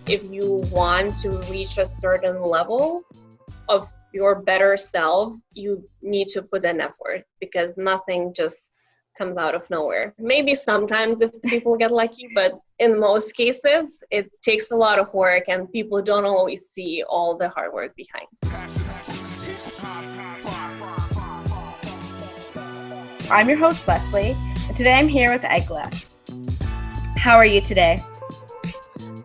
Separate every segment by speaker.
Speaker 1: if you want to reach a certain level of your better self, you need to put in effort, because nothing just comes out of nowhere. Maybe sometimes if people get lucky, but in most cases, it takes a lot of work and people don't always see all the hard work behind.
Speaker 2: I'm your host, Leslie, and today I'm here with Egle. How are you today?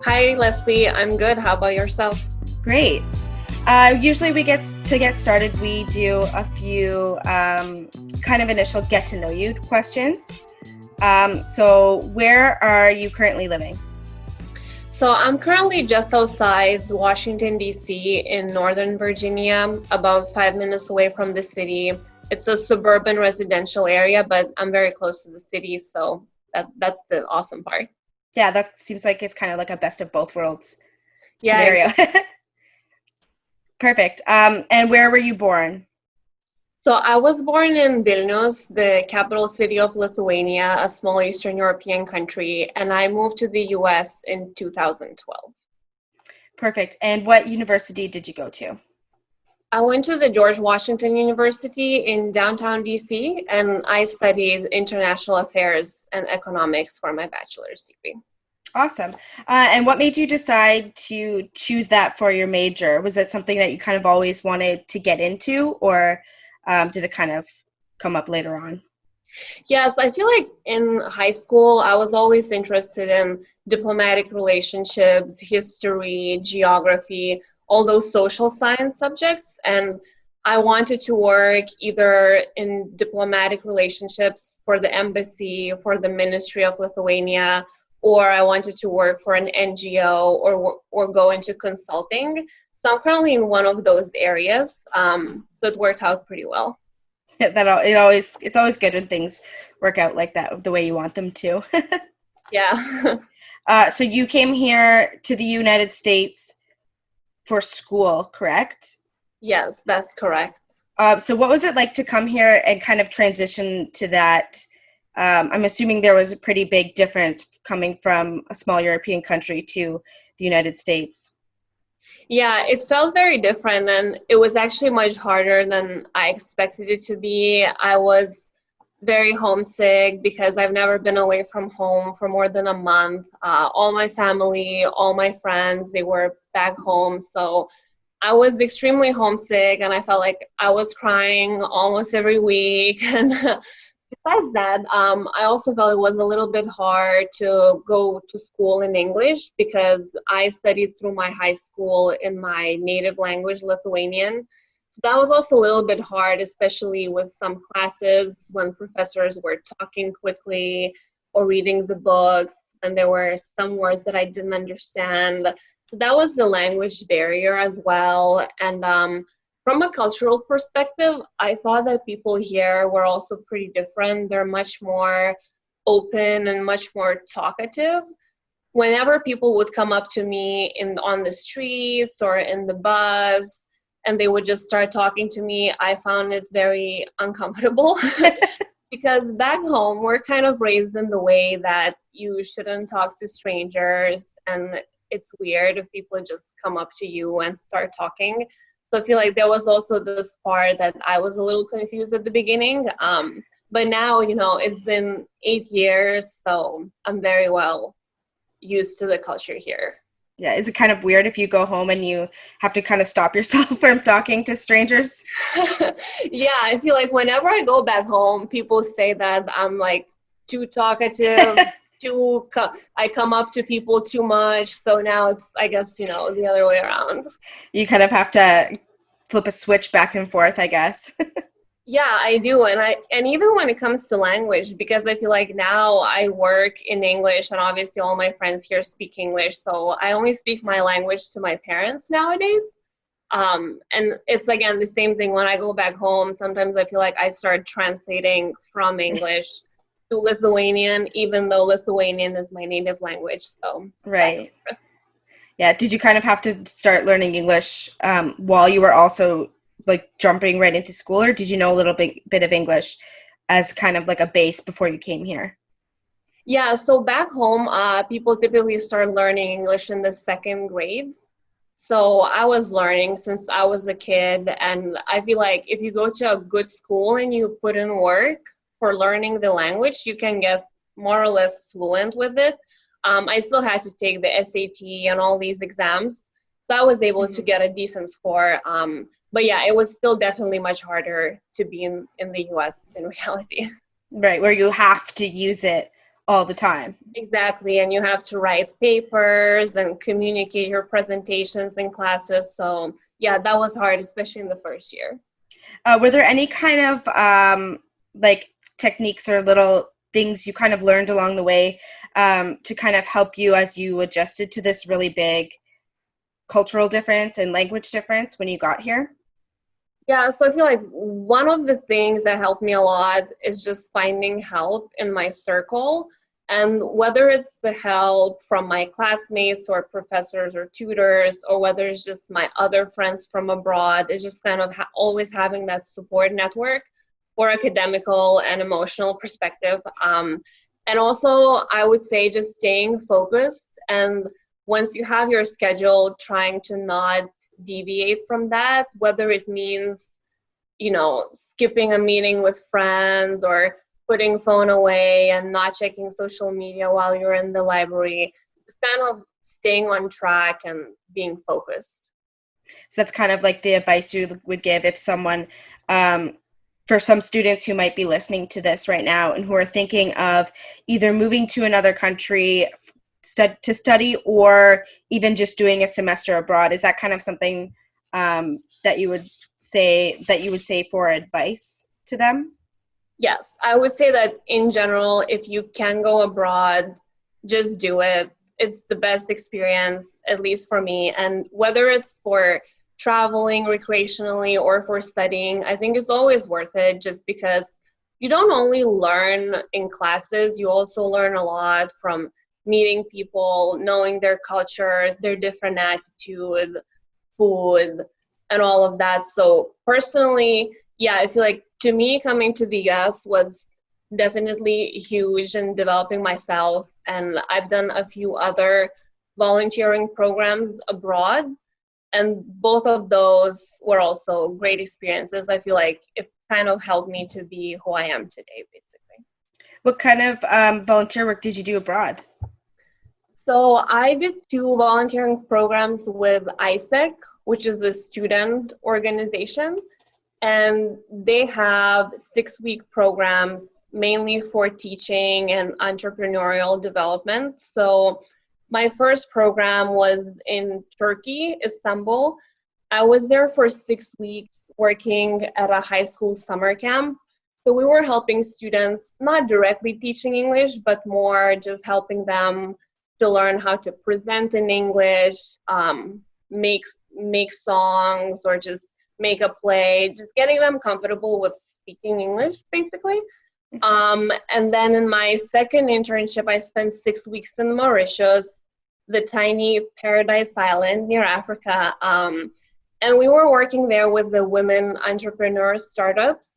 Speaker 1: Hi, Leslie. I'm good. How about yourself?
Speaker 2: Great. Usually we get started, we do a few kind of initial get to know you questions. So where are you currently living?
Speaker 1: So I'm currently just outside Washington, D.C. in Northern Virginia, about 5 minutes away from the city. It's a suburban residential area, but I'm very close to the city, so that's the awesome part.
Speaker 2: Yeah, that seems like it's kind of like a best of both worlds
Speaker 1: scenario.
Speaker 2: Yeah, exactly. Perfect. And where were you born?
Speaker 1: So I was born in Vilnius, the capital city of Lithuania, a small Eastern European country, and I moved to the US in 2012.
Speaker 2: Perfect. And what university did you go to?
Speaker 1: I went to the George Washington University in downtown DC, and I studied international affairs and economics for my bachelor's degree.
Speaker 2: Awesome. And what made you decide to choose that for your major? Was it something that you kind of always wanted to get into, or did it kind of come up later on?
Speaker 1: Yes, I feel like in high school, I was always interested in diplomatic relationships, history, geography, all those social science subjects. And I wanted to work either in diplomatic relationships for the embassy, for the Ministry of Lithuania, or I wanted to work for an NGO or go into consulting. So I'm currently in one of those areas. So it worked out pretty well.
Speaker 2: It's always good when things work out like that, the way you want them to.
Speaker 1: Yeah.
Speaker 2: So you came here to the United States for school, correct?
Speaker 1: Yes, that's correct.
Speaker 2: So what was it like to come here and kind of transition to that? I'm assuming there was a pretty big difference coming from a small European country to the United States.
Speaker 1: Yeah, it felt very different, and it was actually much harder than I expected it to be. I was very homesick because I've never been away from home for more than a month. All my family, all my friends, they were back home. So I was extremely homesick, and I felt like I was crying almost every week. And besides that, I also felt it was a little bit hard to go to school in English because I studied through my high school in my native language, Lithuanian. So that was also a little bit hard, especially with some classes when professors were talking quickly or reading the books, and there were some words that I didn't understand. So that was the language barrier as well. And from a cultural perspective, I thought that people here were also pretty different. They're much more open and much more talkative. Whenever people would come up to me on the streets or in the bus, and they would just start talking to me, I found it very uncomfortable. Because back home, we're kind of raised in the way that you shouldn't talk to strangers, and it's weird if people just come up to you and start talking. So I feel like there was also this part that I was a little confused at the beginning. But now, it's been 8 years, so I'm very well used to the culture here.
Speaker 2: Yeah, is it kind of weird if you go home and you have to kind of stop yourself from talking to strangers?
Speaker 1: Yeah, I feel like whenever I go back home, people say that I'm like too talkative, I come up to people too much. So now it's, I guess, the other way around.
Speaker 2: You kind of have to flip a switch back and forth, I guess.
Speaker 1: Yeah, I do. And even when it comes to language, because I feel like now I work in English and obviously all my friends here speak English. So I only speak my language to my parents nowadays. And it's, again, the same thing when I go back home. Sometimes I feel like I start translating from English to Lithuanian, even though Lithuanian is my native language. So
Speaker 2: Right. Yeah. Did you kind of have to start learning English while you were also like jumping right into school, or did you know a little bit of English as kind of like a base before you came here?
Speaker 1: Yeah, so back home, people typically start learning English in the second grade. So I was learning since I was a kid, and I feel like if you go to a good school and you put in work for learning the language, you can get more or less fluent with it. I still had to take the SAT and all these exams, so I was able to
Speaker 2: Mhm.
Speaker 1: get a decent score. But yeah, it was still definitely much harder to be in the US in reality.
Speaker 2: Right, where you have to use it all the time.
Speaker 1: Exactly, and you have to write papers and communicate your presentations in classes. So yeah, that was hard, especially in the first year.
Speaker 2: Were there any kind of like techniques or little things you kind of learned along the way to kind of help you as you adjusted to this really big cultural difference and language difference when you got here?
Speaker 1: Yeah, so I feel like one of the things that helped me a lot is just finding help in my circle. And whether it's the help from my classmates or professors or tutors, or whether it's just my other friends from abroad, it's just kind of always having that support network for academical and emotional perspective. And also, I would say just staying focused. And once you have your schedule, trying to not deviate from that, whether it means, skipping a meeting with friends or putting phone away and not checking social media while you're in the library. It's kind of staying on track and being focused.
Speaker 2: So that's kind of like the advice you would give if someone, for some students who might be listening to this right now and who are thinking of either moving to another country to study or even just doing a semester abroad. Is that kind of something that you would say for advice to them?
Speaker 1: Yes, I would say that in general, if you can go abroad, just do it. It's the best experience, at least for me. And whether it's for traveling recreationally or for studying, I think it's always worth it just because you don't only learn in classes, you also learn a lot from meeting people, knowing their culture, their different attitude, food, and all of that. So personally, yeah, I feel like to me coming to the US was definitely huge in developing myself. And I've done a few other volunteering programs abroad. And both of those were also great experiences. I feel like it kind of helped me to be who I am today, basically.
Speaker 2: What kind of volunteer work did you do abroad?
Speaker 1: So I did two volunteering programs with ISEC, which is the student organization, and they have 6-week programs mainly for teaching and entrepreneurial development. So my first program was in Turkey, Istanbul. I was there for 6 weeks working at a high school summer camp. So we were helping students, not directly teaching English, but more just helping them to learn how to present in English, make make songs, or just make a play, just getting them comfortable with speaking English, basically. And then in my second internship, I spent 6 weeks in Mauritius, the tiny paradise island near Africa. And we were working there with the women entrepreneur startups.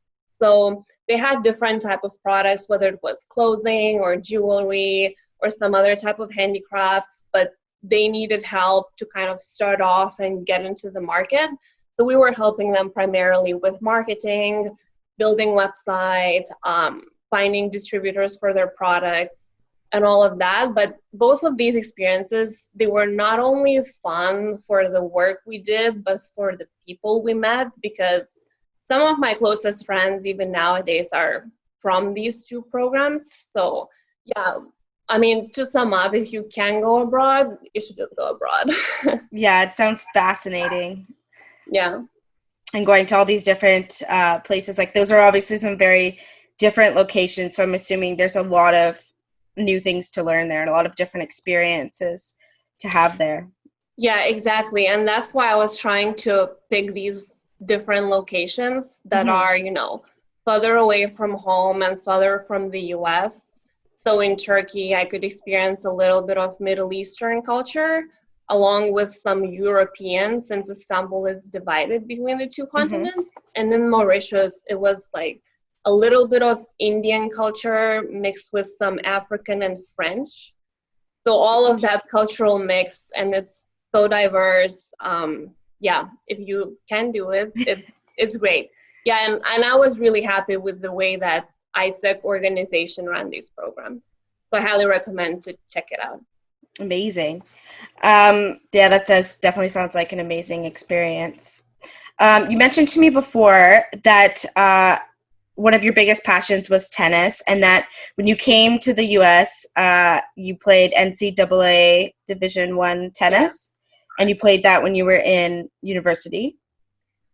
Speaker 1: So they had different type of products, whether it was clothing or jewelry or some other type of handicrafts, but they needed help to kind of start off and get into the market. So we were helping them primarily with marketing, building website, finding distributors for their products, and all of that. But both of these experiences, they were not only fun for the work we did, but for the people we met, because some of my closest friends, even nowadays, are from these two programs. So yeah, I mean, to sum up, if you can go abroad, you should just go abroad.
Speaker 2: Yeah, it sounds fascinating.
Speaker 1: Yeah.
Speaker 2: And going to all these different places, like those are obviously some very different locations. So I'm assuming there's a lot of new things to learn there and a lot of different experiences to have there.
Speaker 1: Yeah, exactly. And that's why I was trying to pick these different locations that
Speaker 2: Mm-hmm.
Speaker 1: are, further away from home and further from the US. So in Turkey, I could experience a little bit of Middle Eastern culture along with some European, since Istanbul is divided between the two
Speaker 2: Mm-hmm.
Speaker 1: continents. And in Mauritius, it was like a little bit of Indian culture mixed with some African and French. So all of that cultural mix, and it's so diverse. Yeah, if you can do it, it's great. Yeah, and I was really happy with the way that ISEC organization ran these programs. So I highly recommend to check it out.
Speaker 2: Amazing. Yeah, that does definitely sounds like an amazing experience. You mentioned to me before that one of your biggest passions was tennis, and that when you came to the U.S., you played NCAA Division I tennis, and you played that when you were in university.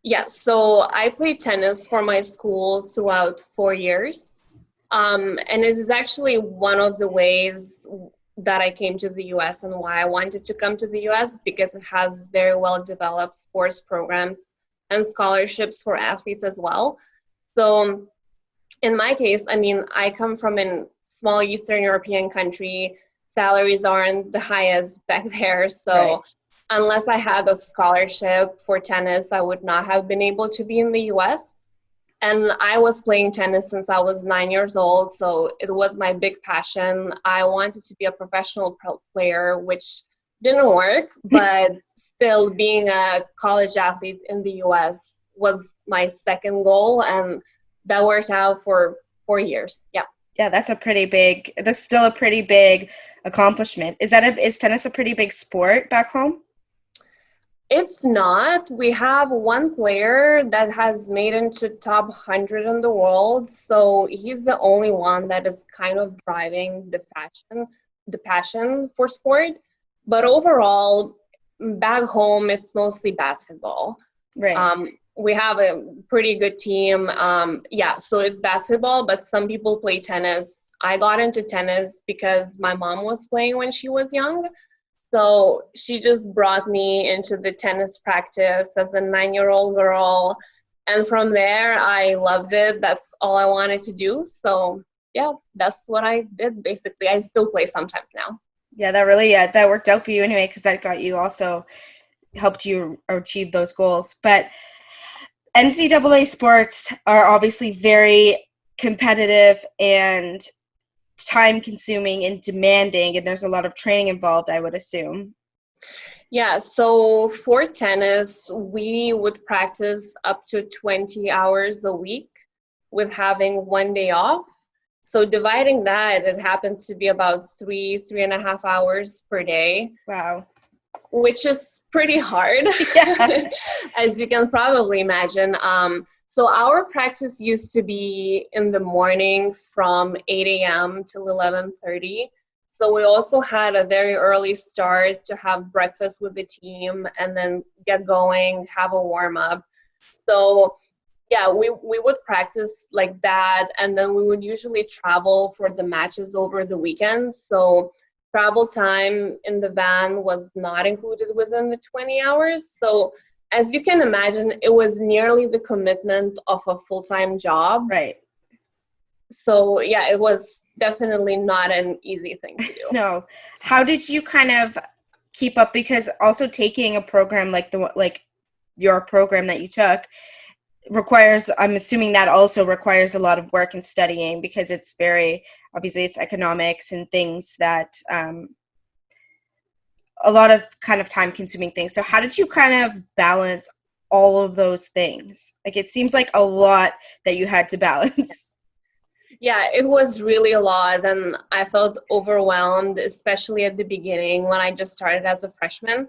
Speaker 1: Yeah, so I played tennis for my school throughout 4 years. And this is actually one of the ways that I came to the US and why I wanted to come to the US, because it has very well developed sports programs and scholarships for athletes as well. So in my case, I mean, I come from a small Eastern European country. Salaries aren't the highest back there. So
Speaker 2: Right.
Speaker 1: unless I had a scholarship for tennis, I would not have been able to be in the US. And I was playing tennis since I was 9 years old, so it was my big passion. I wanted to be a professional player, which didn't work, but still being a college athlete in the US was my second goal, and that worked out for 4 years. Yeah.
Speaker 2: Yeah, that's still a pretty big accomplishment. Is tennis a pretty big sport back home?
Speaker 1: It's not. We have one player that has made into top 100 in the world, so he's the only one that is kind of driving the passion for sport. But overall, back home, it's mostly basketball.
Speaker 2: Right.
Speaker 1: We have a pretty good team. Yeah, so it's basketball, but some people play tennis. I got into tennis because my mom was playing when she was young. So she just brought me into the tennis practice as a 9-year-old girl. And from there, I loved it. That's all I wanted to do. So yeah, that's what I did basically. I still play sometimes now.
Speaker 2: Yeah, that worked out for you anyway, because that got you also helped you achieve those goals. But NCAA sports are obviously very competitive and time consuming and demanding, and there's a lot of training involved, I would assume.
Speaker 1: Yeah, so for tennis, we would practice up to 20 hours a week with having one day off. So dividing that, it happens to be about 3.5 hours per day,
Speaker 2: Wow.
Speaker 1: which is pretty hard,
Speaker 2: Yeah.
Speaker 1: as you can probably imagine. So our practice used to be in the mornings from 8 a.m. till 11:30. So we also had a very early start to have breakfast with the team and then get going, have a warm up. So yeah, we would practice like that, and then we would usually travel for the matches over the weekend. So travel time in the van was not included within the 20 hours. So as you can imagine, it was nearly the commitment of a full-time job.
Speaker 2: Right.
Speaker 1: So yeah, it was definitely not an easy thing to do.
Speaker 2: No. How did you kind of keep up? Because also taking a program like your program that you took requires, I'm assuming that also requires a lot of work and studying, because it's very, obviously it's economics and things that, a lot of kind of time consuming things. So how did you kind of balance all of those things? Like, it seems like a lot that you had to balance.
Speaker 1: Yeah, it was really a lot, and I felt overwhelmed, especially at the beginning when I just started as a freshman.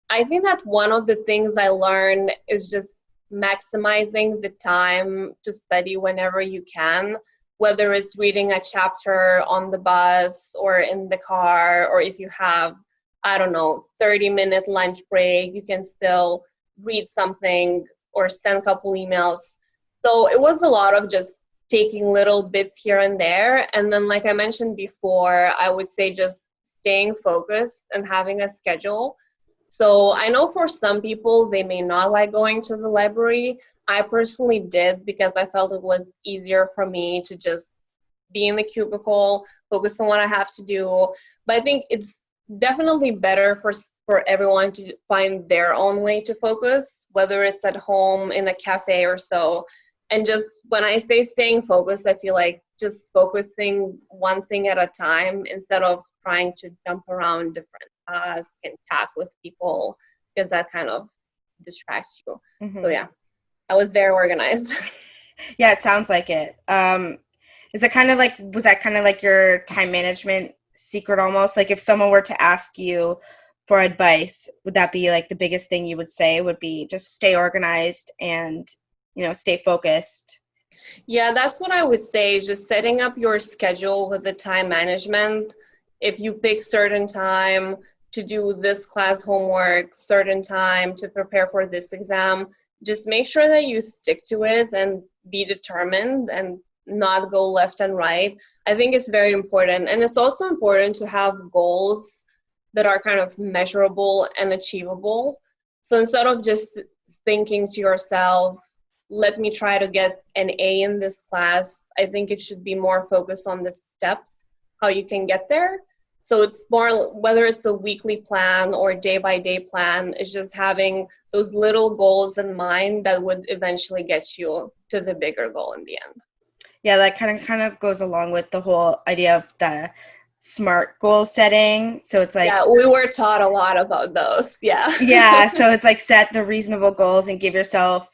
Speaker 1: I think that one of the things I learned is just maximizing the time to study whenever you can, whether it's reading a chapter on the bus or in the car, or if you have, I don't know, 30-minute lunch break, you can still read something or send a couple emails. So it was a lot of just taking little bits here and there. And then, like I mentioned before, I would say just staying focused and having a schedule. So I know for some people, they may not like going to the library. I personally did, because I felt it was easier for me to just be in the cubicle, focus on what I have to do. But I think it's definitely better for everyone to find their own way to focus, whether it's at home, in a cafe or so. And just when I say staying focused, I feel like just focusing one thing at a time instead of trying to jump around different tasks and chat with people, because that kind of distracts you. So yeah, I was very organized.
Speaker 2: Yeah, it sounds like it. Is it kind of like, was that kind of like your time management secret almost? Like if someone were to ask you for advice, would that be like the biggest thing you would say would be just stay organized and, stay focused?
Speaker 1: Yeah, that's what I would say, is just setting up your schedule with the time management. If you pick certain time to do this class homework, certain time to prepare for this exam, just make sure that you stick to it and be determined and not go left and right. I think it's very important. And it's also important to have goals that are kind of measurable and achievable. So instead of just thinking to yourself, let me try to get an A in this class, I think it should be more focused on the steps, how you can get there. So it's more, whether it's a weekly plan or day by day plan, it's just having those little goals in mind that would eventually get you to the bigger goal in the end.
Speaker 2: Yeah, that kind of goes along with the whole idea of the SMART goal setting. So it's like,
Speaker 1: Yeah, we were taught a lot about those. Yeah.
Speaker 2: yeah, so it's like set the reasonable goals and give yourself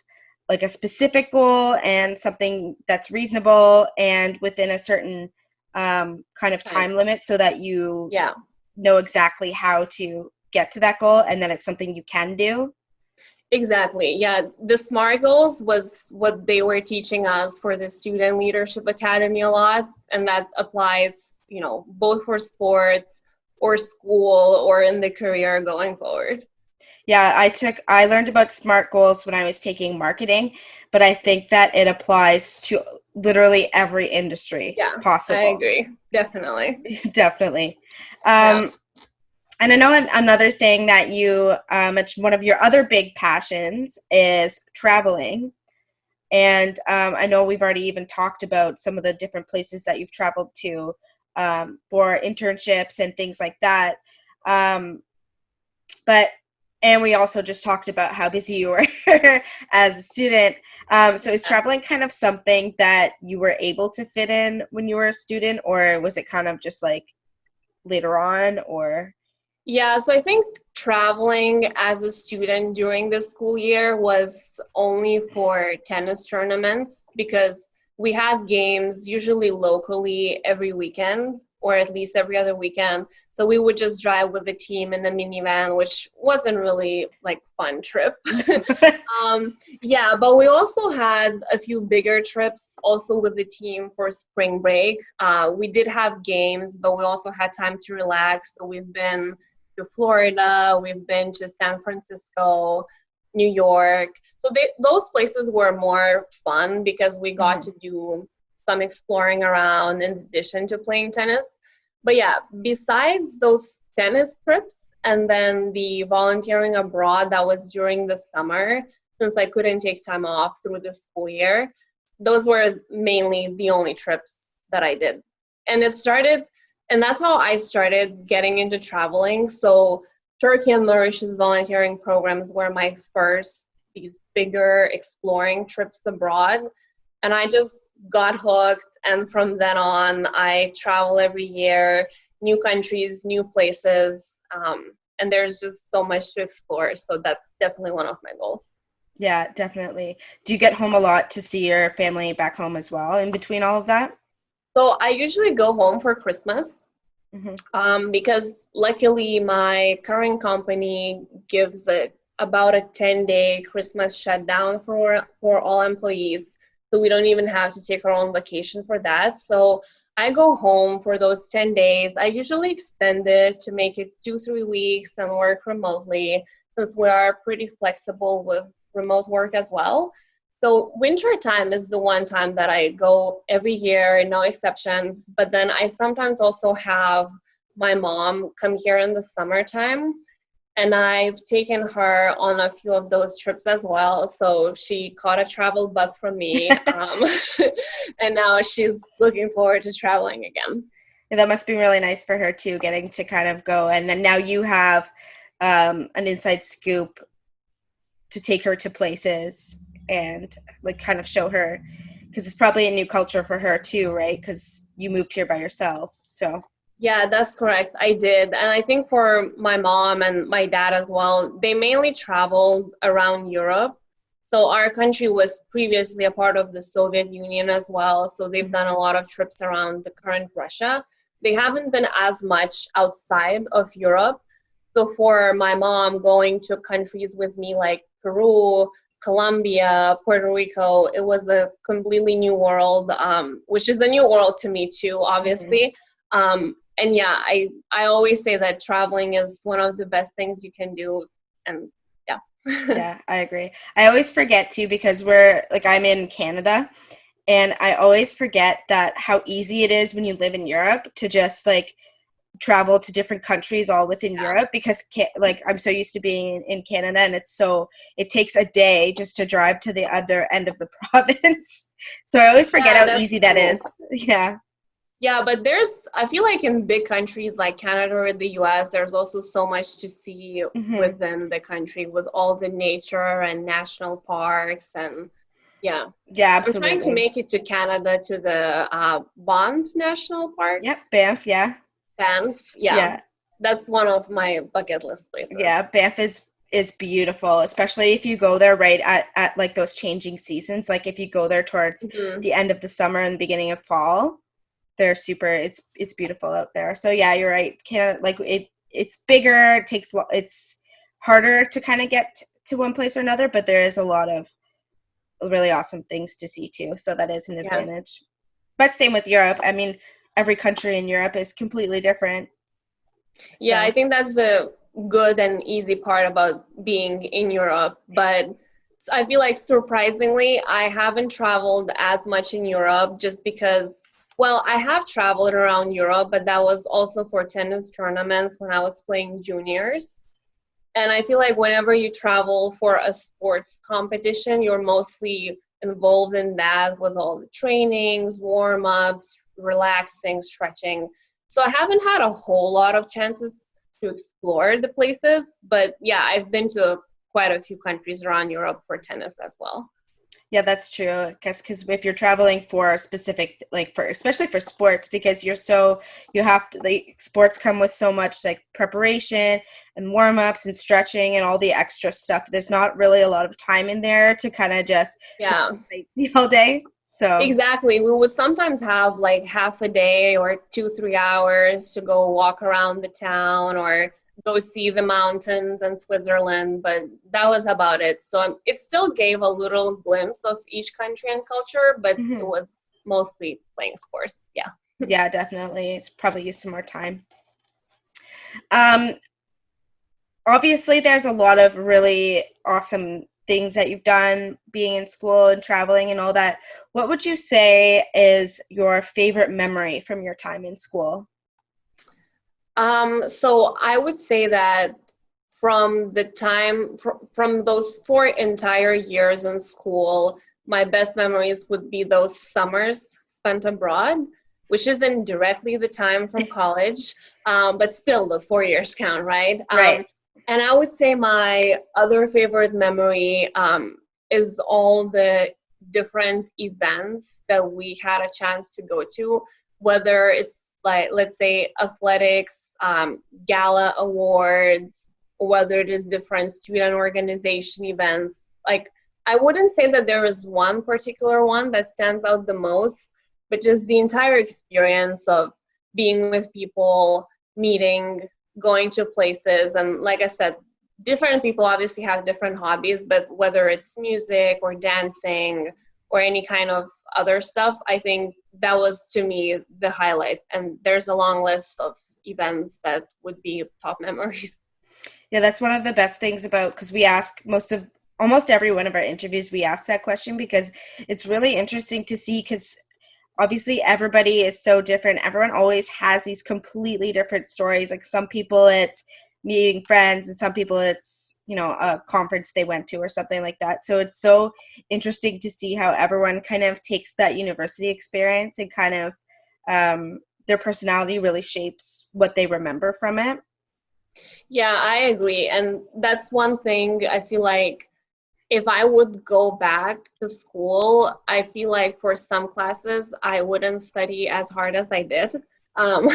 Speaker 2: like a specific goal and something that's reasonable and within a certain kind of time limit so that you
Speaker 1: Yeah.
Speaker 2: know exactly how to get to that goal and that it's something you can do.
Speaker 1: Exactly. Yeah. The SMART goals was what they were teaching us for the Student Leadership Academy a lot. And that applies, both for sports or school or in the career going forward.
Speaker 2: Yeah, I learned about SMART goals when I was taking marketing, but I think that it applies to literally every industry
Speaker 1: Yeah, I
Speaker 2: possible.
Speaker 1: agree. Definitely.
Speaker 2: Definitely.
Speaker 1: Yeah.
Speaker 2: And I know another thing that you mentioned, one of your other big passions is traveling. And I know we've already even talked about some of the different places that you've traveled to for internships and things like that. Um, but and we also just talked about how busy you were as a student. So is traveling kind of something that you were able to fit in when you were a student, or was it kind of just like later on, or?
Speaker 1: Yeah, so I think traveling as a student during the school year was only for tennis tournaments, because we had games usually locally every weekend, or at least every other weekend. So we would just drive with the team in a minivan, which wasn't really like fun trip. Yeah, but we also had a few bigger trips also with the team for spring break. We did have games, but we also had time to relax. So we've been to Florida, we've been to San Francisco, New York. So those places were more fun because we got to do some exploring around in addition to playing tennis. But yeah, besides those tennis trips and then the volunteering abroad that was during the summer, since I couldn't take time off through the school year, those were mainly the only trips that I did. And that's how I started getting into traveling. So Turkey and Mauritius volunteering programs were my first, these bigger exploring trips abroad. And I just got hooked. And from then on, I travel every year, new countries, new places. And there's just so much to explore. So that's definitely one of my goals.
Speaker 2: Yeah, definitely. Do you get home a lot to see your family back home as well in between all of that?
Speaker 1: So I usually go home for Christmas, because luckily my current company gives about a 10-day Christmas shutdown for all employees. So we don't even have to take our own vacation for that. So I go home for those 10 days. I usually extend it to make it 2-3 weeks and work remotely, since we are pretty flexible with remote work as well. So winter time is the one time that I go every year, no exceptions. But then I sometimes also have my mom come here in the summertime, and I've taken her on a few of those trips as well. So she caught a travel bug from me, and now she's looking forward to traveling again.
Speaker 2: Yeah, that must be really nice for her too, getting to kind of go. And then now you have an inside scoop to take her to places and like kind of show her, because it's probably a new culture for her too, right? Because you moved here by yourself. So
Speaker 1: Yeah, that's correct. I did. And I think for my mom and my dad as well, they mainly traveled around Europe. So our country was previously a part of the Soviet Union as well. So they've done a lot of trips around the current Russia. They haven't been as much outside of Europe. So for my mom going to countries with me like Peru, Colombia, Puerto Rico, it was a completely new world, which is a new world to me too, obviously. And yeah, I always say that traveling is one of the best things you can do. And yeah.
Speaker 2: yeah, I agree. I always forget too, because I'm in Canada, and I always forget that how easy it is when you live in Europe to just like travel to different countries all within
Speaker 1: Yeah.
Speaker 2: Europe, because like I'm so used to being in Canada, and it takes a day just to drive to the other end of the province. So I always forget
Speaker 1: Yeah,
Speaker 2: how
Speaker 1: that's
Speaker 2: easy that
Speaker 1: true.
Speaker 2: is. Yeah.
Speaker 1: Yeah, but I feel like in big countries like Canada or the US, there's also so much to see
Speaker 2: Hmm.
Speaker 1: within the country with all the nature and national parks. And yeah,
Speaker 2: Yeah,
Speaker 1: I'm trying to
Speaker 2: absolutely.
Speaker 1: make it to Canada to the Banff National Park.
Speaker 2: Yep, Banff, yeah.
Speaker 1: Banff, yeah,
Speaker 2: Yeah.
Speaker 1: that's one of my bucket list places.
Speaker 2: Yeah, Banff is beautiful, especially if you go there right at like those changing seasons. Like if you go there towards
Speaker 1: Hmm.
Speaker 2: the end of the summer and beginning of fall, they're super. It's beautiful out there. So yeah, you're right. Canada, like it's bigger. It's harder to kind of get to one place or another, but there is a lot of really awesome things to see too. So that is an
Speaker 1: Yeah.
Speaker 2: advantage. But same with Europe. I mean, every country in Europe is completely different.
Speaker 1: Yeah, I
Speaker 2: So
Speaker 1: think that's the good and easy part about being in Europe. But I feel like surprisingly, I haven't traveled as much in Europe just because, well, I have traveled around Europe, but that was also for tennis tournaments when I was playing juniors. And I feel like whenever you travel for a sports competition, you're mostly involved in that with all the trainings, warm ups, relaxing, stretching. So I haven't had a whole lot of chances to explore the places, but yeah, I've been to quite a few countries around Europe for tennis as well.
Speaker 2: yeah, that's true. I guess because if you're traveling for a specific, like for especially for sports, because you have to, like, sports come with so much like preparation and warm ups and stretching and all the extra stuff. There's not really a lot of time in there to kind of just
Speaker 1: Yeah.
Speaker 2: sightsee all day. So
Speaker 1: Exactly. We would sometimes have like half a day or 2, 3 hours to go walk around the town or go see the mountains in Switzerland, but that was about it. So it still gave a little glimpse of each country and culture, but it
Speaker 2: mhm.
Speaker 1: was mostly playing sports. Yeah.
Speaker 2: Yeah, definitely. It's probably used some more time. Um, Obviously there's a lot of really awesome things that you've done being in school and traveling and all that. What would you say is your favorite memory from your time in school?
Speaker 1: So I would say that from the time from those 4 entire years in school, my best memories would be those summers spent abroad, which isn't directly the time from college, but still the 4 years count, right?
Speaker 2: Right.
Speaker 1: And I would say my other favorite memory is all the different events that we had a chance to go to, whether it's like, let's say, athletics, gala awards, whether it is different student organization events. Like, I wouldn't say that there is one particular one that stands out the most, but just the entire experience of being with people, meeting, going to places. And like I said, different people obviously have different hobbies, but whether it's music or dancing or any kind of other stuff, I think that was to me the highlight. And there's a long list of events that would be top memories.
Speaker 2: Yeah, that's one of the best things about, because we ask almost every one of our interviews, we ask that question because it's really interesting to see, because obviously everybody is so different. Everyone always has these completely different stories. Like some people it's meeting friends, and some people it's, a conference they went to or something like that. So it's so interesting to see how everyone kind of takes that university experience and kind of their personality really shapes what they remember from it.
Speaker 1: Yeah, I agree. And that's one thing I feel like if I would go back to school, I feel like for some classes, I wouldn't study as hard as I did. Um,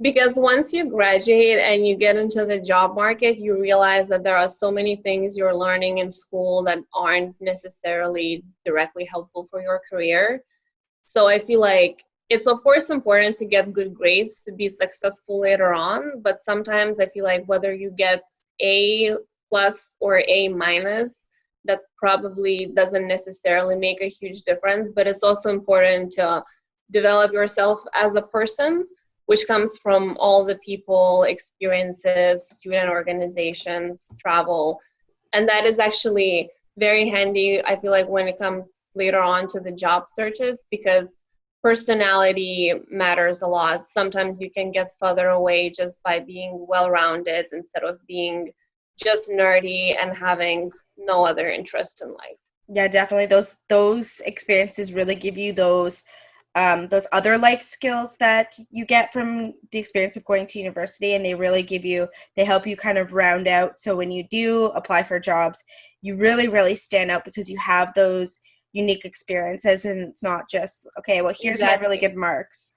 Speaker 1: because once you graduate and you get into the job market, you realize that there are so many things you're learning in school that aren't necessarily directly helpful for your career. So I feel like it's of course important to get good grades to be successful later on, but sometimes I feel like whether you get A plus or A minus, that probably doesn't necessarily make a huge difference, but it's also important to develop yourself as a person, which comes from all the people, experiences, student organizations, travel. And that is actually very handy, I feel like, when it comes later on to the job searches, because personality matters a lot. Sometimes you can get further away just by being well-rounded instead of being just nerdy and having no other interest in life.
Speaker 2: Yeah, definitely. Those experiences really give you those other life skills that you get from the experience of going to university, and they help you kind of round out. So when you do apply for jobs, you really stand out because you have those unique experiences, and it's not just, okay, well, here's my really
Speaker 1: Exactly.
Speaker 2: good marks.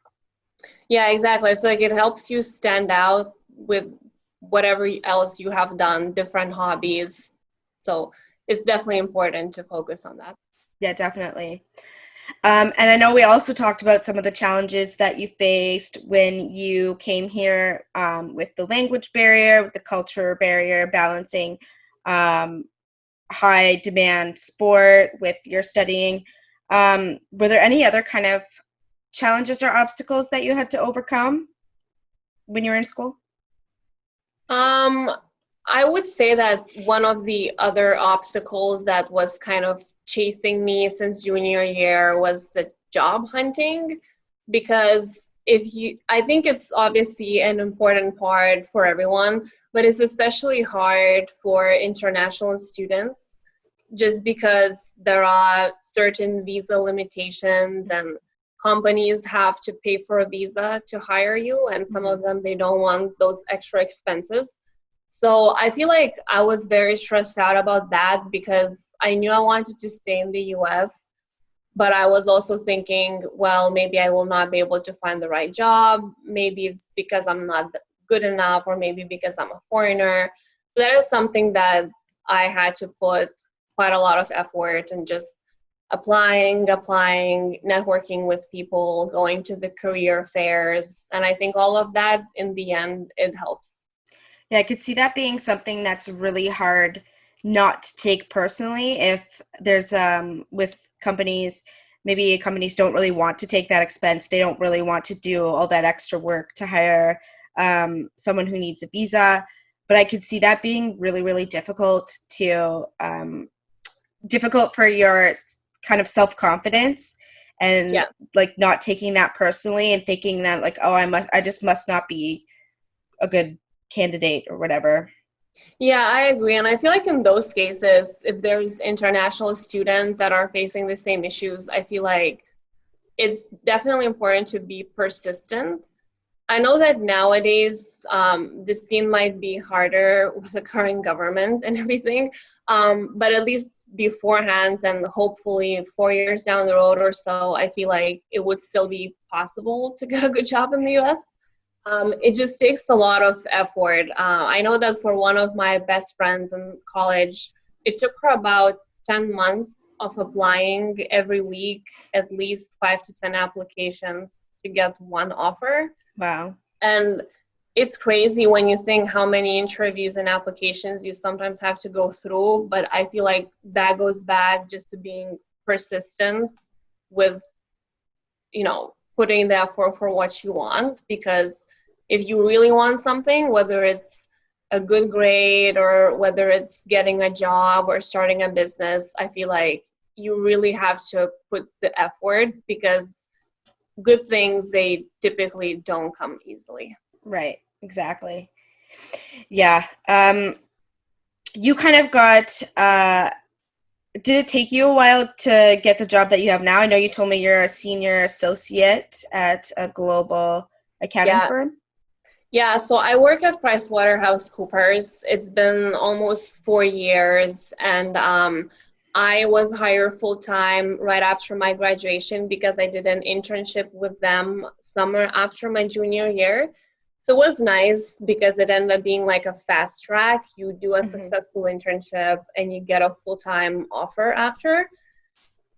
Speaker 1: Yeah, exactly. I feel like it helps you stand out with whatever else you have done, different hobbies. So it's definitely important to focus on that.
Speaker 2: Yeah, definitely. And I know we also talked about some of the challenges that you faced when you came here, with the language barrier, with the culture barrier, balancing um, high demand sport with your studying. Were there any other kind of challenges or obstacles that you had to overcome when you were in school?
Speaker 1: Um, I would say that one of the other obstacles that was kind of chasing me since junior year was the job hunting, because I think it's obviously an important part for everyone, but it's especially hard for international students just because there are certain visa limitations and companies have to pay for a visa to hire you, and some of them they don't want those extra expenses. So I feel like I was very stressed out about that because I knew I wanted to stay in the US, but I was also thinking, well, maybe I will not be able to find the right job. Maybe it's because I'm not good enough, or maybe because I'm a foreigner. So that is something that I had to put quite a lot of effort and just applying, networking with people, going to the career fairs. And I think all of that in the end, it helps.
Speaker 2: Yeah, I could see that being something that's really hard not to take personally if there's with companies, maybe companies don't really want to take that expense. They don't really want to do all that extra work to hire someone who needs a visa. But I could see that being really difficult to difficult for your kind of self-confidence, and
Speaker 1: Yeah.
Speaker 2: like not taking that personally and thinking that like, oh, I just must not be a good candidate or whatever.
Speaker 1: Yeah, I agree. And I feel like in those cases, if there's international students that are facing the same issues, I feel like it's definitely important to be persistent. I know that nowadays the scene might be harder with the current government and everything, but at least beforehand and hopefully 4 years down the road or so, I feel like it would still be possible to get a good job in the US. It just takes a lot of effort. I know that for one of my best friends in college, it took her about 10 months of applying every week, at least 5 to 10 applications to get one offer.
Speaker 2: Wow.
Speaker 1: And it's crazy when you think how many interviews and applications you sometimes have to go through. But I feel like that goes back just to being persistent with, putting the effort for what you want. Because if you really want something, whether it's a good grade or whether it's getting a job or starting a business, I feel like you really have to put the effort, because good things, they typically don't come easily.
Speaker 2: Right. Exactly. Yeah. You kind of got did it take you a while to get the job that you have now? I know you told me you're a senior associate at a global accounting
Speaker 1: Yeah,
Speaker 2: firm.
Speaker 1: Yeah, so I work at PricewaterhouseCoopers. It's been almost 4 years, and I was hired full time right after my graduation because I did an internship with them summer after my junior year. So it was nice because it ended up being like a fast track. You do a
Speaker 2: Hmm.
Speaker 1: successful internship and you get a full time offer after.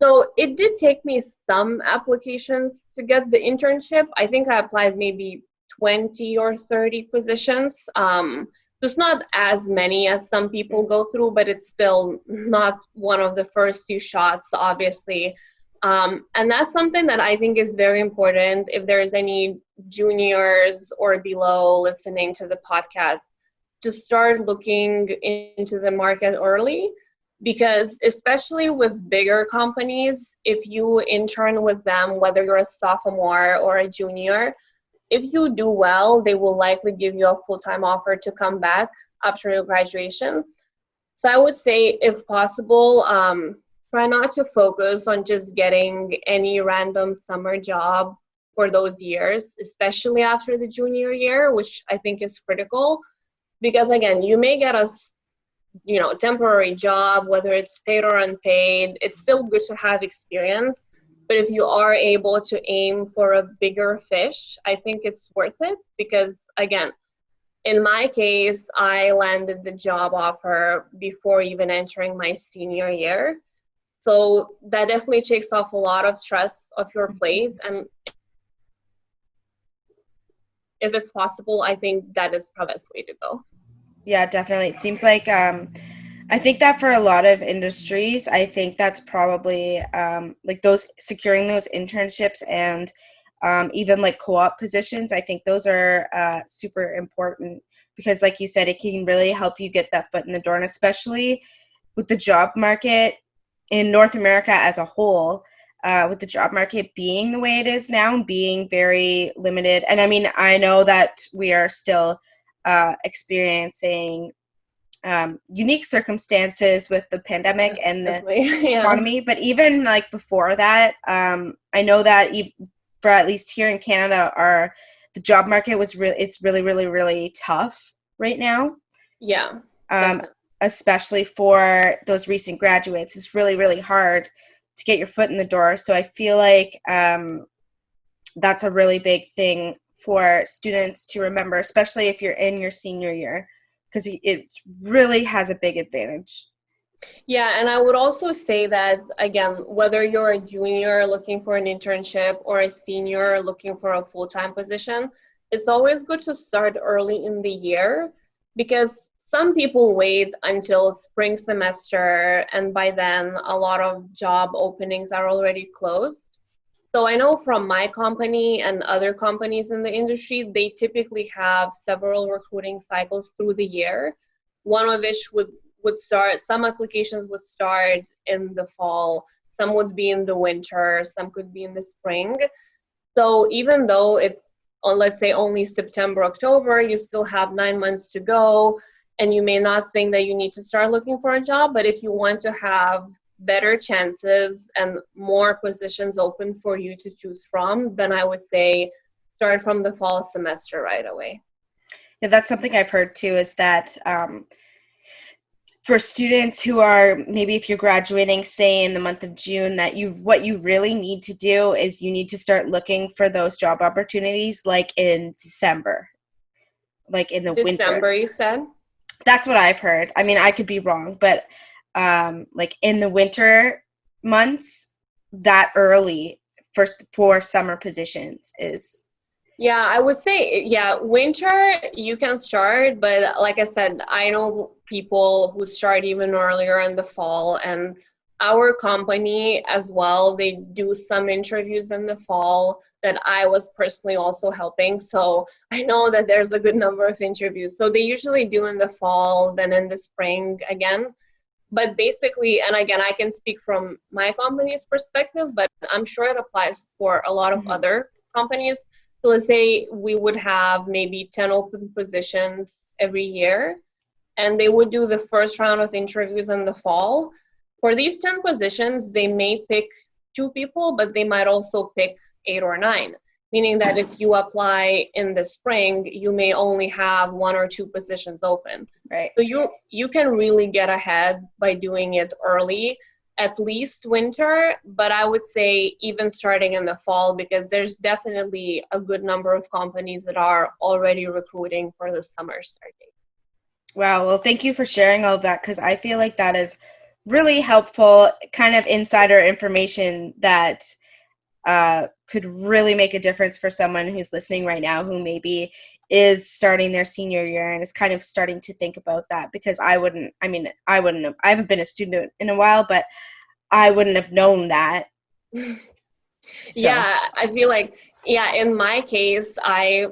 Speaker 1: So it did take me some applications to get the internship. I think I applied maybe 20 or 30 positions. So it's not as many as some people go through, but it's still not one of the first few shots, obviously. And that's something that I think is very important if there's any juniors or below listening to the podcast to start looking into the market early because especially with bigger companies, if you intern with them, whether you're a sophomore or a junior, if you do well, they will likely give you a full-time offer to come back after your graduation. So I would say, if possible, try not to focus on just getting any random summer job for those years, especially after the junior year, which I think is critical. Because again, you may get a temporary job, whether it's paid or unpaid. It's still good to have experience, but if you are able to aim for a bigger fish, I think it's worth it because again, in my case, I landed the job offer before even entering my senior year. So that definitely takes off a lot of stress off your plate. And if it's possible, I think that is probably the best way to go.
Speaker 2: Yeah, definitely. It seems like I think that for a lot of industries, I think that's probably like those securing those internships and even like co-op positions. I think those are super important because, like you said, it can really help you get that foot in the door, and especially with the job market in North America as a whole. With the job market being the way it is now, being very limited, and I mean, I know that we are still experiencing unique circumstances with the pandemic and the
Speaker 1: Definitely. Yeah.
Speaker 2: economy. But even like before that, I know that for at least here in Canada, the job market was it's really, really, really tough right now.
Speaker 1: Yeah,
Speaker 2: Um,
Speaker 1: definitely.
Speaker 2: Especially for those recent graduates, it's really, really hard to get your foot in the door. So I feel like that's a really big thing for students to remember, especially if you're in your senior year, because it really has a big advantage.
Speaker 1: Yeah, and I would also say that, again, whether you're a junior looking for an internship or a senior looking for a full-time position, it's always good to start early in the year because some people wait until spring semester, and by then a lot of job openings are already closed. So I know from my company and other companies in the industry, they typically have several recruiting cycles through the year, one of which would start, some applications would start in the fall, some would be in the winter, some could be in the spring. So even though it's on, let's say, only September, October, you still have 9 months to go, and you may not think that you need to start looking for a job, but if you want to have better chances and more positions open for you to choose from, then I would say start from the fall semester right away.
Speaker 2: Yeah, that's something I've heard too, is that for students who are, maybe if you're graduating, say in the month of June, that what you really need to do is you need to start looking for those job opportunities like in December, like in the winter.
Speaker 1: December, you said?
Speaker 2: That's what I've heard. I mean, I could be wrong, but like in the winter months, that early for summer positions is.
Speaker 1: Yeah, I would say, yeah, winter you can start, but like I said, I know people who start even earlier in the fall, and our company as well, they do some interviews in the fall that I was personally also helping. So I know that there's a good number of interviews. So they usually do in the fall, then in the spring again. But basically, and again, I can speak from my company's perspective, but I'm sure it applies for a lot of
Speaker 2: Mhm.
Speaker 1: other companies. So let's say we would have maybe 10 open positions every year, and they would do the first round of interviews in the fall. For these 10 positions, they may pick two people, but they might also pick eight or nine meaning that if you apply in the spring, you may only have 1 or 2 positions open.
Speaker 2: Right.
Speaker 1: So you can really get ahead by doing it early, at least winter, but I would say even starting in the fall, because there's definitely a good number of companies that are already recruiting for the summer start date.
Speaker 2: Wow. Well, thank you for sharing all of that, because I feel like that is really helpful kind of insider information that could really make a difference for someone who's listening right now who maybe is starting their senior year and is kind of starting to think about that, because I haven't been a student in a while, but I wouldn't have known that. So.
Speaker 1: Yeah, I feel like, in my case, I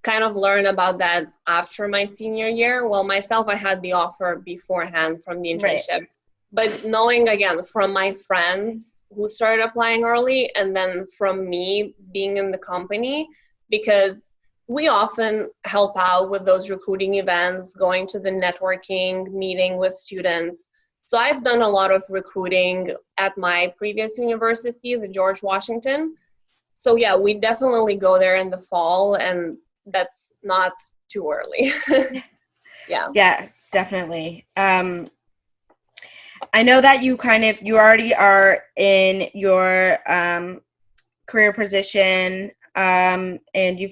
Speaker 1: kind of learned about that after my senior year. Well, myself, I had the offer beforehand from the internship. Right. But knowing, again, from my friends who started applying early, and then from me being in the company, because we often help out with those recruiting events, going to the networking, meeting with students. So I've done a lot of recruiting at my previous university, the George Washington. So yeah, we definitely go there in the fall, and that's not too early.
Speaker 2: Yeah, definitely. I know that you already are in your career position, and you're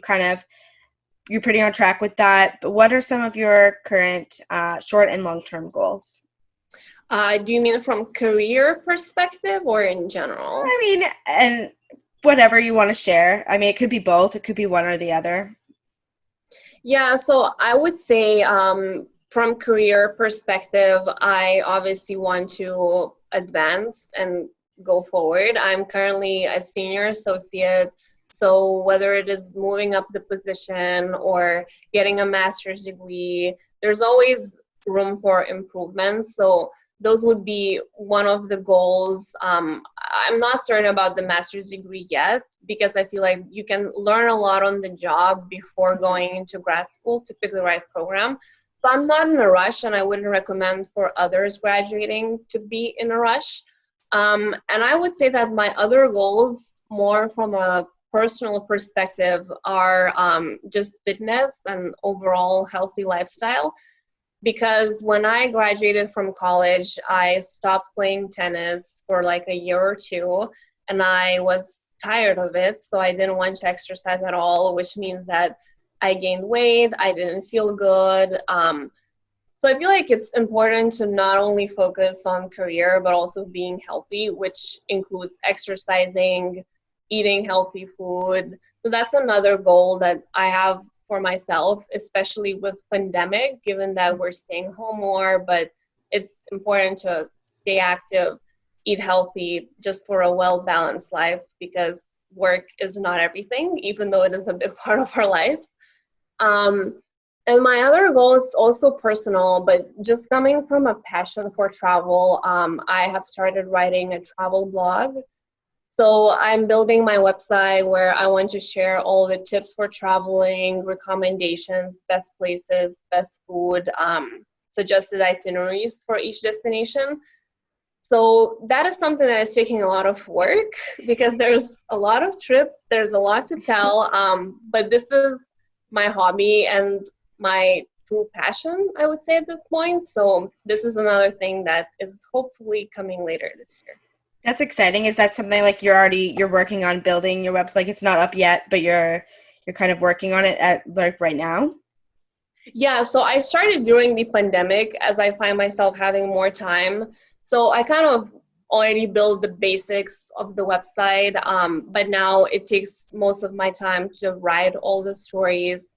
Speaker 2: pretty on track with that. But what are some of your current short and long-term goals?
Speaker 1: Do you mean from career perspective or in general?
Speaker 2: I mean, and whatever you want to share. I mean, it could be both. It could be one or the other.
Speaker 1: Yeah, so I would say from career perspective, I obviously want to advance and go forward. I'm currently a senior associate, so whether it is moving up the position or getting a master's degree, there's always room for improvement. So those would be one of the goals. I'm not certain about the master's degree yet, because I feel like you can learn a lot on the job before going into grad school to pick the right program. So I'm not in a rush, and I wouldn't recommend for others graduating to be in a rush. And I would say that my other goals, more from a personal perspective, are just fitness and overall healthy lifestyle. Because when I graduated from college, I stopped playing tennis for like a year or 2, and I was tired of it, so I didn't want to exercise at all, which means that I gained weight, I didn't feel good. So I feel like it's important to not only focus on career, but also being healthy, which includes exercising, eating healthy food. So that's another goal that I have for myself, especially with pandemic, given that we're staying home more, but it's important to stay active, eat healthy, just for a well-balanced life, because work is not everything, even though it is a big part of our lives. And my other goal is also personal, but just coming from a passion for travel, I have started writing a travel blog. So I'm building my website where I want to share all the tips for traveling, recommendations, best places, best food, suggested itineraries for each destination. So that is something that is taking a lot of work, because there's a lot of trips, there's a lot to tell, but this is my hobby and my true passion, I would say, at this point. So this is another thing that is hopefully coming later this year.
Speaker 2: That's exciting. Is that something like you're working on building your website? Like, it's not up yet, but you're kind of working on it at like right now?
Speaker 1: Yeah, so I started during the pandemic as I find myself having more time. So I kind of already built the basics of the website, but now it takes most of my time to write all the stories,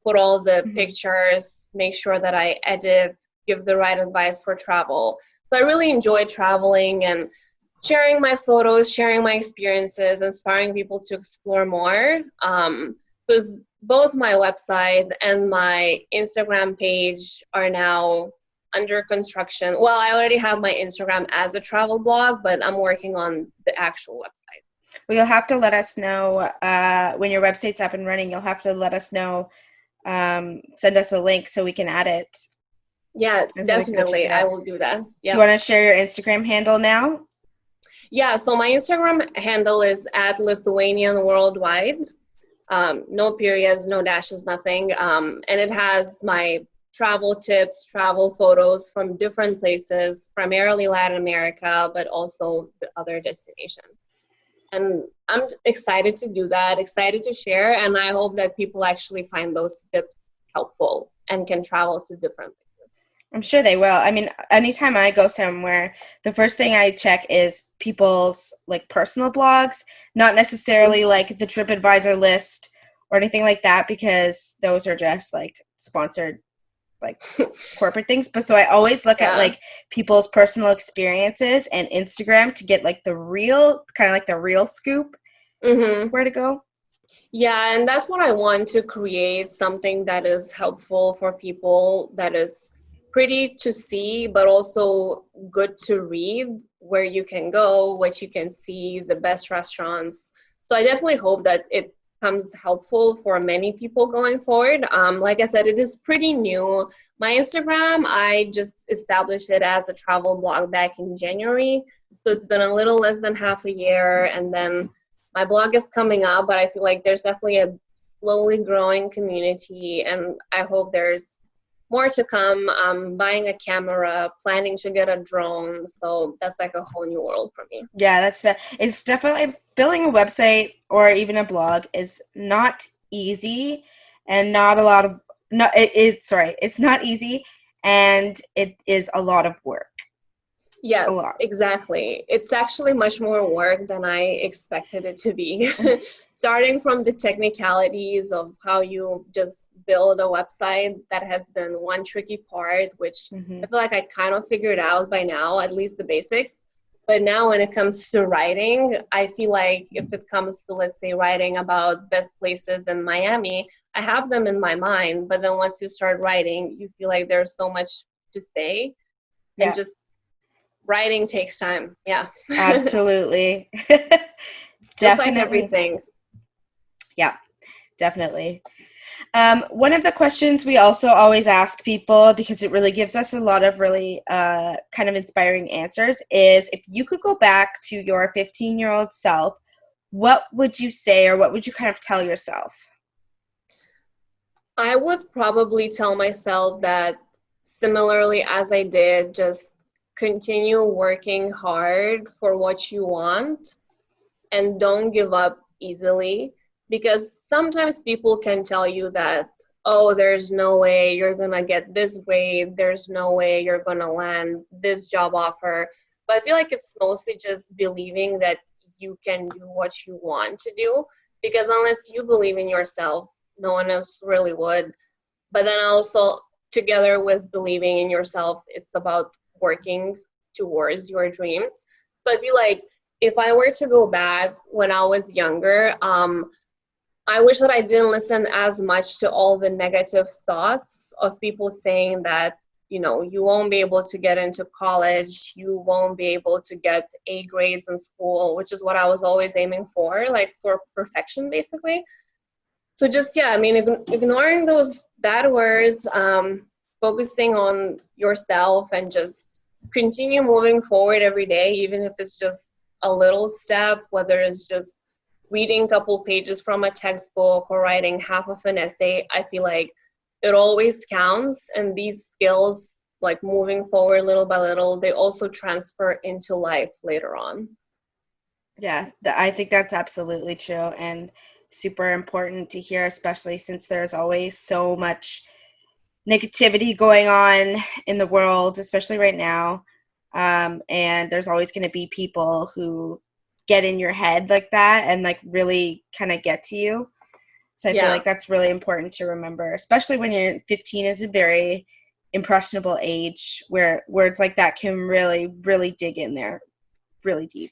Speaker 1: put all the pictures, make sure that I edit, give the right advice for travel. So I really enjoy traveling and sharing my photos, sharing my experiences, inspiring people to explore more. So both my website and my Instagram page are now under construction. Well, I already have my Instagram as a travel blog, but I'm working on the actual website.
Speaker 2: Well, you'll have to let us know when your website's up and running. You'll have to let us know, send us a link so we can add it.
Speaker 1: Yeah, definitely. I will do that. Yeah.
Speaker 2: Do you want to share your Instagram handle now?
Speaker 1: Yeah, so my Instagram handle is @Lithuanian Worldwide. No periods, no dashes, nothing. And it has my travel tips, travel photos from different places, primarily Latin America, but also the other destinations. And I'm excited to do that, excited to share, and I hope that people actually find those tips helpful and can travel to different places.
Speaker 2: I'm sure they will. I mean, anytime I go somewhere, the first thing I check is people's like personal blogs, not necessarily like the TripAdvisor list or anything like that, because those are just like sponsored like corporate things. But so I always look at like people's personal experiences and Instagram to get like the real, kind of like the real scoop, where to go.
Speaker 1: Yeah, and that's what I want to create, something that is helpful for people, that is pretty to see, but also good to read, where you can go, what you can see, the best restaurants. So I definitely hope that it comes helpful for many people going forward. Like I said, it is pretty new. My Instagram, I just established it as a travel blog back in January. So it's been a little less than half a year, and then my blog is coming up, but I feel like there's definitely a slowly growing community, and I hope there's more to come. I'm buying a camera, planning to get a drone, so that's like a whole new world for me.
Speaker 2: Yeah, it's definitely, building a website or even a blog is not easy, and not a lot of no it's not easy, and it is a lot of work. A
Speaker 1: Yes,
Speaker 2: lot.
Speaker 1: exactly. It's actually much more work than I expected it to be. Starting from the technicalities of how you just build a website, that has been one tricky part, which I feel like I kind of figured out by now, at least the basics. But now when it comes to writing, I feel like if it comes to, let's say, writing about best places in Miami, I have them in my mind, but then once you start writing, you feel like there's so much to say, and
Speaker 2: Yeah.
Speaker 1: just writing takes time. Yeah.
Speaker 2: Absolutely.
Speaker 1: Just like
Speaker 2: Definitely.
Speaker 1: everything.
Speaker 2: Yeah, definitely. One of the questions we also always ask people, because it really gives us a lot of really kind of inspiring answers, is if you could go back to your 15-year-old self, what would you say, or what would you kind of tell yourself?
Speaker 1: I would probably tell myself that, similarly as I did, just continue working hard for what you want and don't give up easily, because sometimes people can tell you that, oh, there's no way you're gonna get this grade, there's no way you're gonna land this job offer. But I feel like it's mostly just believing that you can do what you want to do, because unless you believe in yourself, no one else really would. But then also, together with believing in yourself, it's about working towards your dreams. So I feel like if I were to go back when I was younger, I wish that I didn't listen as much to all the negative thoughts of people saying that, you won't be able to get into college, you won't be able to get A grades in school, which is what I was always aiming for, like for perfection, basically. So just, yeah, I mean, ignoring those bad words, focusing on yourself, and just continue moving forward every day, even if it's just a little step, whether it's just reading a couple pages from a textbook or writing half of an essay. I feel like it always counts, and these skills, like moving forward little by little, they also transfer into life later on.
Speaker 2: Yeah, I think that's absolutely true, and super important to hear, especially since there's always so much negativity going on in the world, especially right now. And there's always going to be people who get in your head like that and like really kind of get to you. So I feel
Speaker 1: Yeah.
Speaker 2: like that's really important to remember, especially when you're 15 is a very impressionable age where words like that can really, really dig in there really deep.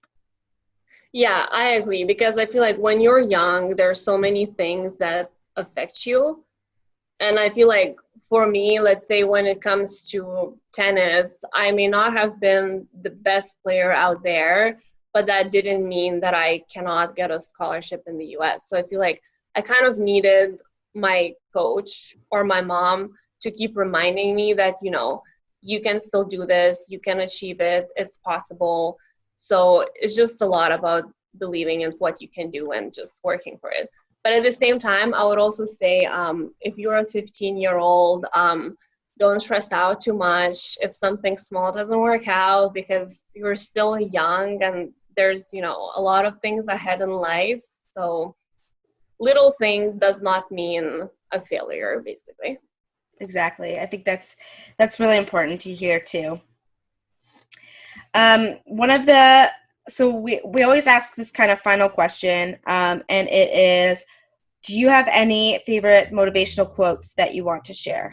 Speaker 1: Yeah, I agree, because I feel like when you're young, there's so many things that affect you. And I feel like for me, let's say when it comes to tennis, I may not have been the best player out there, but that didn't mean that I cannot get a scholarship in the US. So I feel like I kind of needed my coach or my mom to keep reminding me that, you can still do this, you can achieve it, it's possible. So it's just a lot about believing in what you can do and just working for it. But at the same time, I would also say, if you're a 15-year-old, don't stress out too much if something small doesn't work out, because you're still young and there's, a lot of things ahead in life. So little thing does not mean a failure, basically.
Speaker 2: Exactly. I think that's really important to hear too. So we always ask this kind of final question, and it is, do you have any favorite motivational quotes that you want to share?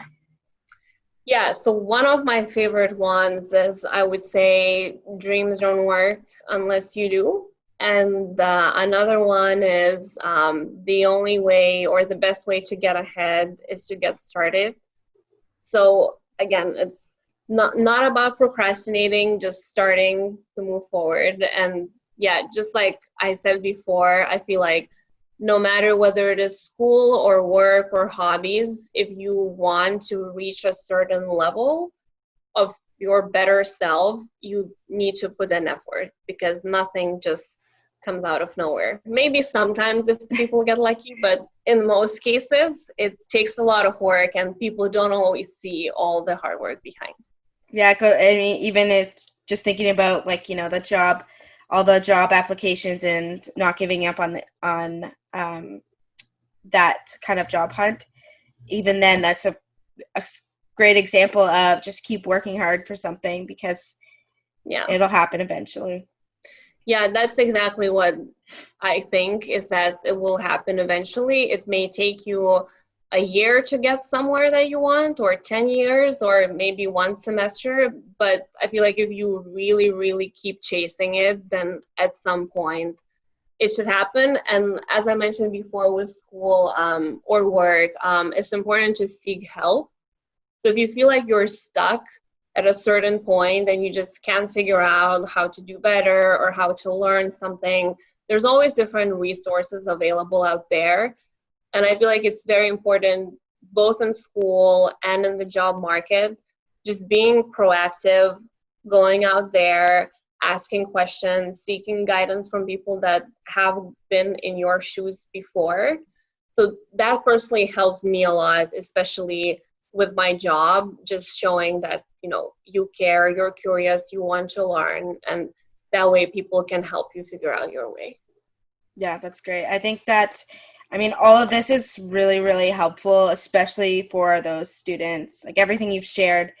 Speaker 1: Yeah, so one of my favorite ones is, I would say, dreams don't work unless you do. And another one is, the only way or the best way to get ahead is to get started. So again, it's not about procrastinating, just starting to move forward. And yeah, just like I said before, I feel like no matter whether it is school or work or hobbies, if you want to reach a certain level of your better self, you need to put in effort, because nothing just comes out of nowhere. Maybe sometimes if people get lucky, but in most cases, it takes a lot of work and people don't always see all the hard work behind.
Speaker 2: Yeah, I mean, even if just thinking about the job, all the job applications, and not giving up on that kind of job hunt, even then, that's a great example of just keep working hard for something, because it'll happen eventually.
Speaker 1: Yeah, that's exactly what I think, is that it will happen eventually. It may take you a year to get somewhere that you want, or 10 years, or maybe one semester. But I feel like if you really, really keep chasing it, then at some point it should happen. And as I mentioned before with school or work, it's important to seek help. So if you feel like you're stuck at a certain point and you just can't figure out how to do better or how to learn something, there's always different resources available out there. And I feel like it's very important, both in school and in the job market, just being proactive, going out there, asking questions, seeking guidance from people that have been in your shoes before. So that personally helped me a lot, especially with my job, just showing that, you care, you're curious, you want to learn, and that way people can help you figure out your way.
Speaker 2: Yeah, that's great. I think that, all of this is really, really helpful, especially for those students. Like, everything you've shared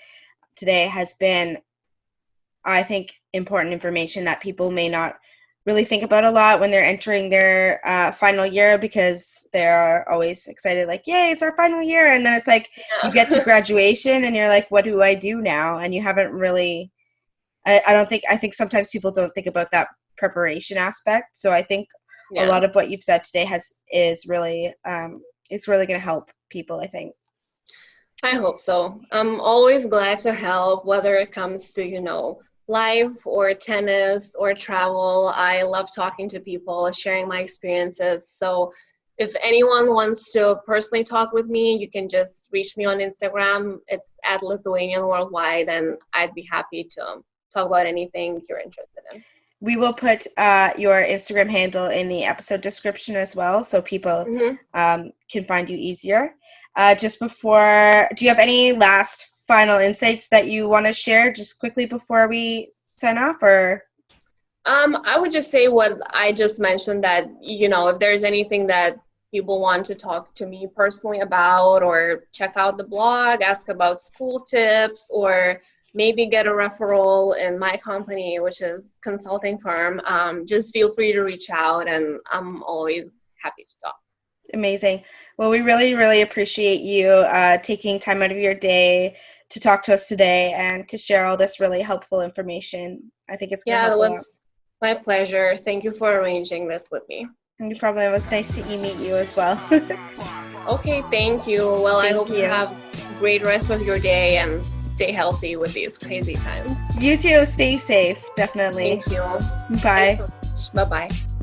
Speaker 2: today has been, I think, important information that people may not really think about a lot when they're entering their final year, because they're always excited, like, yay, it's our final year. And then it's like, you get to graduation and you're like, what do I do now? And you haven't really, I think sometimes people don't think about that preparation aspect. So I think a lot of what you've said today is really going to help people, I think.
Speaker 1: I hope so. I'm always glad to help, whether it comes to, life or tennis or travel. I love talking to people, sharing my experiences. So if anyone wants to personally talk with me, you can just reach me on Instagram. It's @Lithuanian Worldwide, and I'd be happy to talk about anything you're interested in.
Speaker 2: We will put your Instagram handle in the episode description as well, so people can find you easier. Just before, do you have any last final insights that you want to share just quickly before we sign off? Or
Speaker 1: I would just say what I just mentioned, that if there's anything that people want to talk to me personally about, or check out the blog, ask about school tips, or maybe get a referral in my company, which is consulting firm, just feel free to reach out, and I'm always happy to talk.
Speaker 2: Amazing. Well, we really, really appreciate you taking time out of your day to talk to us today and to share all this really helpful information. I think it's going to help.
Speaker 1: Yeah, it was my pleasure. Thank you for arranging this with me.
Speaker 2: No problem. It was nice to meet you as well.
Speaker 1: Okay, thank you. Well, I hope you have a great rest of your day and stay healthy with these crazy times.
Speaker 2: You too. Stay safe. Definitely.
Speaker 1: Thank you.
Speaker 2: Bye.
Speaker 1: Thanks so much. Bye-bye.